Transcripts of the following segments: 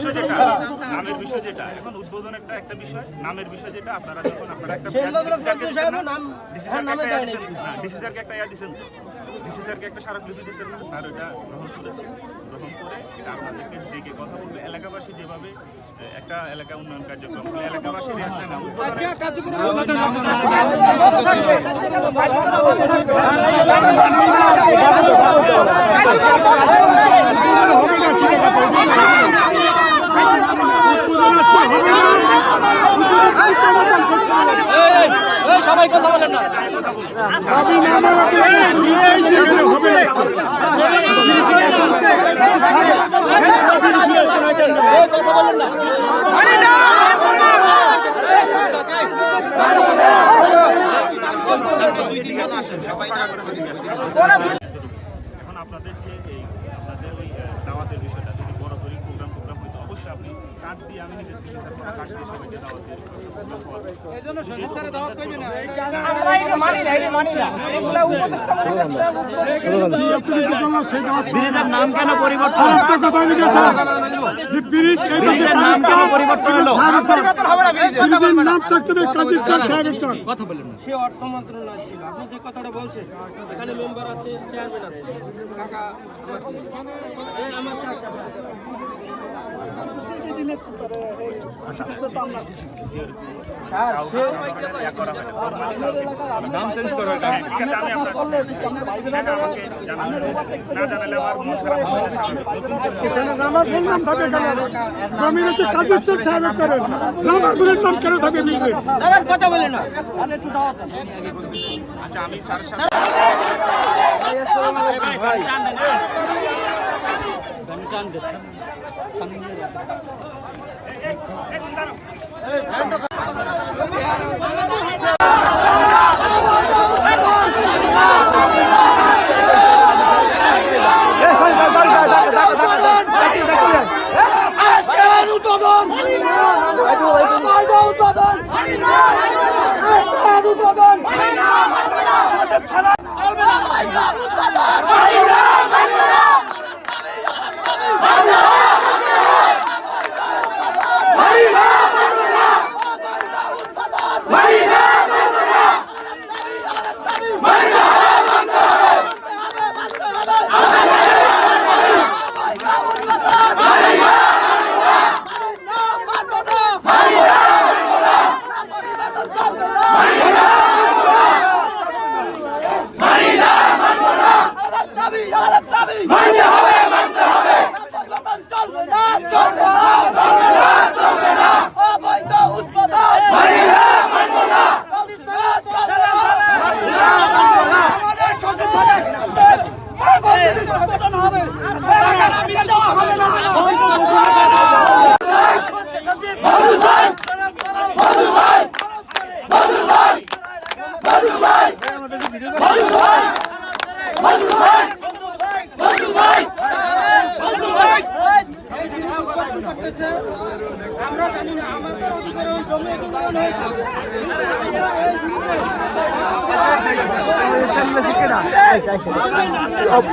বিষয় যেটা এখন উদ্বোধন একটা বিষয়, নামের বিষয় যেটা আপনারা যখন আপনারা একটা ডিসি স্যারকে একটা ইয়া দিচ্ছেন, তো ডিসি স্যারকে একটা স্মারকলিপি দিচ্ছেন না, স্যার ওটা গ্রহণ করেছেন। গ্রহণ করে এটা আপনাদেরকে ডেকে কথা বলবে। এলাকাবাসী যেভাবে একটা এলাকা উন্নয়ন কার্যক্রম হলে এলাকাবাসীর একটা না সবাই কথা বলেন না, এখন আপনাদের যে এই আপনাদের ওই দাওয়াতের বিষয়টা যদি বড় করে প্রোগ্রাম হইতো, অবশ্যই আপনি কার্ড দিয়ে আমি নিজে কার্ড দিয়ে সবাইকে দাওয়াতের নাম কেন পরিবর্তন কথা বলেন। সে অর্থ মন্ত্রণালয় ছিল। আপনি যে কথাটা বলছেন, এখানে মেম্বার আছে, চেয়ারম্যান আছে, কাকা আমার চাচা নাম চেঞ্জ করা কথা বলে না। আচ্ছা আমি স্যারের সাথে আমরা জানি না আমাদের অধিকারণ জমি অধিকারণ হয়েছে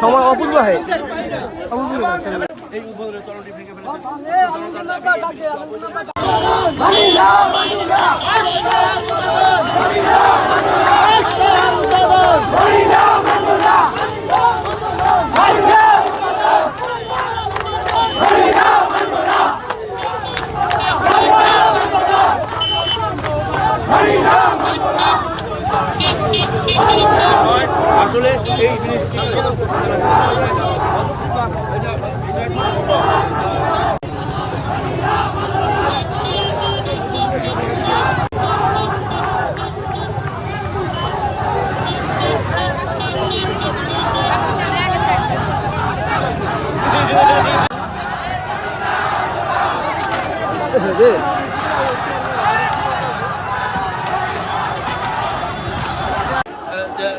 সময় অপূর্ব হয় এই উপরে তরণটি ভেঙে আসলে এই জিনিসটি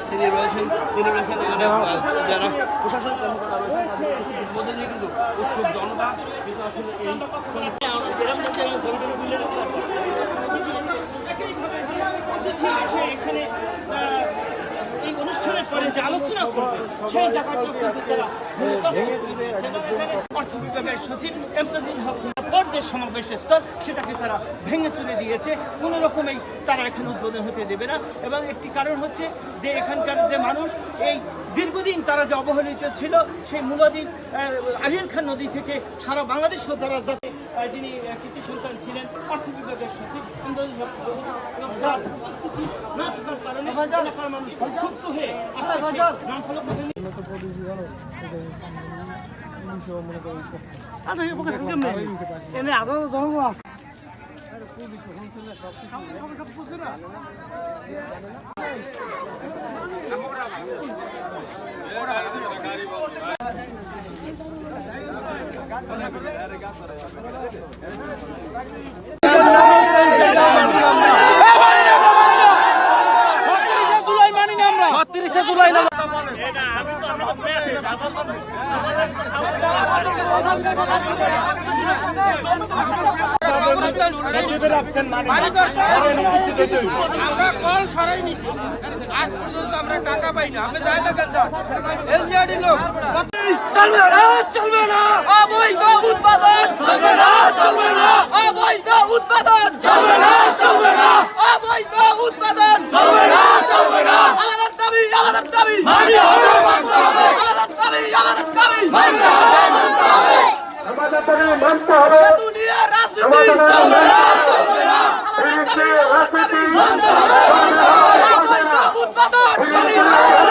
তিনি রয়েছেন, তিনি রয়েছেন যারা প্রশাসন মধ্যে দিয়ে কিন্তু উৎসুক জনতা কিন্তু আসলে এখানে এই অনুষ্ঠানের পরে যে আলোচনা করবে সেই জায়গাটা কিন্তু তারা অর্থ বিভাগের সচিব এমদাদুল হক যে সমাবেশ স্থল সেটাকে তারা ভেঙে চুরে দিয়েছে। কোনো রকমেই তারা এখানে উদ্বোধন হতে দেবে না। এবং একটি কারণ হচ্ছে যে এখানকার যে মানুষ এই দীর্ঘদিন তারা যে অবহেলিত ছিল, সেই মূলনদী আরিয়াল খান নদী থেকে সারা বাংলাদেশ তারা যাতে যিনি কৃতি সন্তান ছিলেন অর্থ বিভাগের সচিব যার উপস্থিতি না থাকার কারণে এলাকার মানুষ ক্ষুব্ধ হয়ে নাম ফলক আমরা কল সরাই নিছি, আজ পর্যন্ত আমরা টাকা পাই না। আপনি যাই দেখেন স্যার, এলজিআরডি লোক চলবে না, চলবে না, অবৈধ উৎপাদন চলবে না, চলবে না, অবৈধ উৎপাদন চলবে না, চলবে না, অবৈধ উৎপাদন চলবে না, চলবে না। আমাদের দাবি, আমাদের দাবি মানতে হবে, মানতে হবে, আমাদের দাবি, আমাদের দাবি মানতে হবে, মানতে হবে, আমাদের দাবি মানতে হবে। দুনিয়া রাজনীতি চলবে না, চলবে না, আমাদের দাবি, আমাদের দাবি মানতে হবে, মানতে হবে, অবৈধ উৎপাদন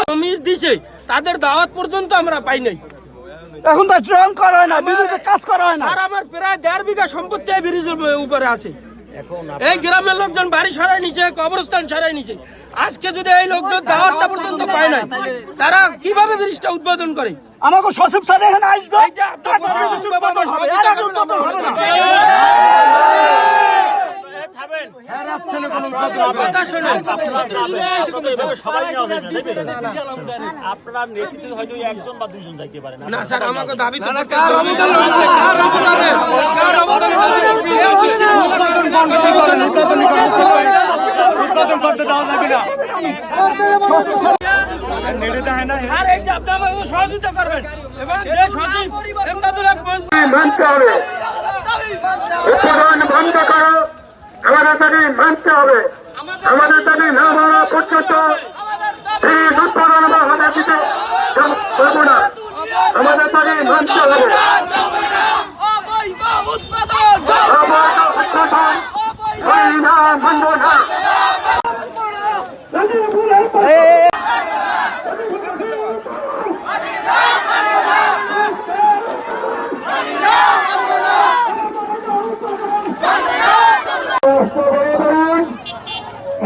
জমির দিছে, তাদের দাওয়াত পর্যন্ত আমরা পাই নাই। এখন তো ট্রেন করা হয় না, বিদ্যুতের কাজ করা হয় না। আর আমার প্রায় 1.5 বিঘা সম্পত্তি এই ব্রিজের উপরে আছে। এই গ্রামের লোকজন বাড়ি সরাই নিচে, কবরস্থান সরাই নিচে। আজকে যদি এই লোকজন দাওয়াতটা পর্যন্ত পায় না, তারা কিভাবে ব্রিজটা উদ্বোধন করে? আমাকে সচিব স্যার এখানে আসবে, এইটা আপনার প্রশাসন ব্যবস্থা হবে, এর আগে উদ্বোধন হবে না। কথা শোনেন, আপনার নেতৃত্বে হয়তো 1 বা 2 যাইতে পারে না। না স্যার, আমাকে দাবি তো উদ্বোধন করতে দেওয়া যাবে না। স্যার, এই যে আপনি আমাকে সহযোগিতা করবেন এবং যে সচিব এমদাদুল হক মানতে হবে, উৎপাদন বন্ধ করো, আমাদের দাবি মানতে হবে। আমাদের দাবি না মানা পর্যন্ত এই উৎপাদন আমরা হাতে দিতে পারবো না। আমাদের দাবি মানতে হবে, অবৈধ উৎপাদন অবৈধ উৎপাদন হয় না, মানব না।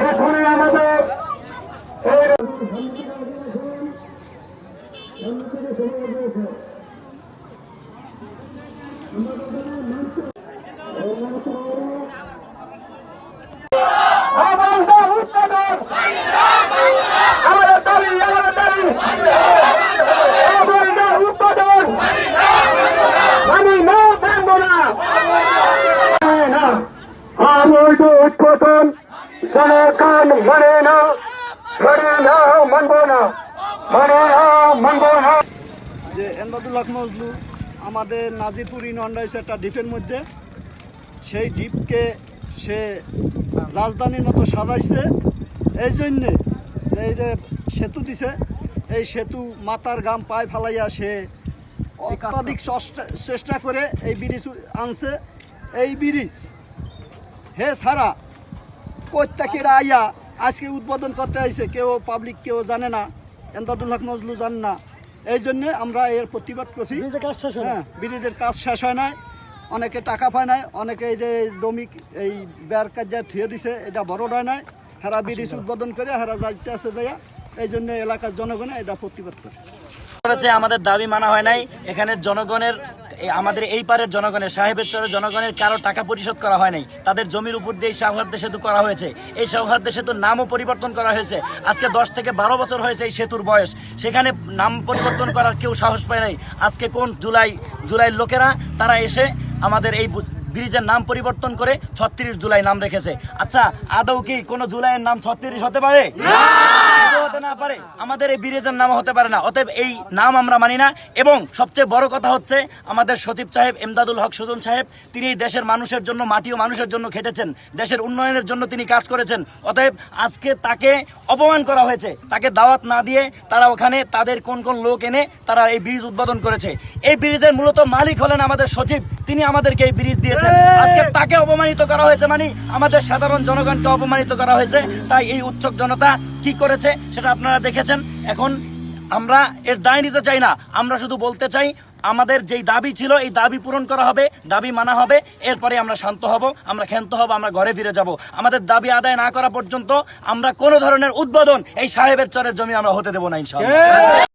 এখনই আমাদের আমাদের দাবি, আমাদের দাবি অবৈধ উৎপাদন আমি না মানব না, না অবৈধ উৎপাদন জনগণ মানে না, মানে না, মানব না, মানে না, মানব না। যে এমদাদুল হক মজলু আমাদের নাজিরপুর ইউনিয়ন রয়েছে একটা দ্বীপের মধ্যে, সেই দ্বীপকে সে রাজধানীর মতো সাজাইছে। এই জন্যে এই যে সেতু দিছে, এই সেতু মাথার গাম পায়ে ফেলাইয়া সে অত্যাধিক চেষ্টা করে এই ব্রিজ আনছে। এই ব্রিজ হে ছাড়া প্রত্যেকের আইয়া আজকে উদ্বোধন করতে আইছে, কেউ পাবলিক কেউ জানে না, এমদাদুল হক মজলু জানে না। এই জন্যে আমরা এর প্রতিবাদ করছি। হ্যাঁ, ব্রিজের কাজ শেষ হয় নাই, অনেকে টাকা পায় নাই, অনেকে এই যে দমিক এই বের কাজে থুয়ে দিছে, এটা বড় হয় নাই। হারা ব্রিজ উদ্বোধন করে হারা যাইতে আছে দেয়া, এই জন্য এলাকার জনগণে এটা প্রতিবাদ করে। আমাদের দাবি মানা হয় নাই। এখানে জনগণের, আমাদের এই পারের জনগণের, সাহেবের চরের জনগণের কারো টাকা পরিশোধ করা হয় নাই। তাদের জমির উপর দিয়ে সৌহার্দ্য সেতু করা হয়েছে। এই সৌহার্দ্য সেতুর নামও পরিবর্তন করা হয়েছে। আজকে 10 থেকে 12 বছর হয়েছে এই সেতুর বয়স, সেখানে নাম পরিবর্তন করার কেউ সাহস পায় নাই। আজকে কোন জুলাই লোকেরা তারা এসে আমাদের এই ব্রিজের নাম পরিবর্তন করে 36 জুলাই নাম রেখেছে। আচ্ছা, আদৌ কি কোনো জুলাইয়ের নাম 36 হতে পারে? হতে না পারে। আমাদের এই ব্রিজের নাম হতে পারে না। অতএব এই নাম আমরা মানি না। এবং সবচেয়ে বড় কথা হচ্ছে, আমাদের সচিব সাহেব এমদাদুল হক সুজন সাহেব, তিনি এই দেশের মানুষের জন্য, মাটি ও মানুষের জন্য খেটেছেন, দেশের উন্নয়নের জন্য তিনি কাজ করেছেন। অতএব আজকে তাকে অপমান করা হয়েছে, তাকে দাওয়াত না দিয়ে তারা ওখানে তাদের কোন কোন লোক এনে তারা এই ব্রিজ উদ্বোধন করেছে। এই ব্রিজের মূলত মালিক হলেন আমাদের সচিব, তিনি আমাদেরকে এই ব্রিজ দিয়েছেন। আজকে তাকে অপমানিত করা হয়েছে, মানে আমাদের সাধারণ জনগণকে অপমানিত করা হয়েছে। তাই এই উৎসুক জনতা কি করেছে সেটা আপনারা দেখেছেন। এখন আমরা এর দায় নিতে চাই না, আমরা শুধু বলতে চাই আমাদের যেই দাবি ছিল এই দাবি পূরণ করা হবে, দাবি মানা হবে, এরপরে আমরা শান্ত হব, আমরা ক্ষান্ত হব, আমরা ঘরে ফিরে যাব। আমাদের দাবি আদায় না করা পর্যন্ত আমরা কোনো ধরনের উদ্বোধন এই সাহেবের চরের জমি আমরা হতে দেব না, ইনশাআল্লাহ।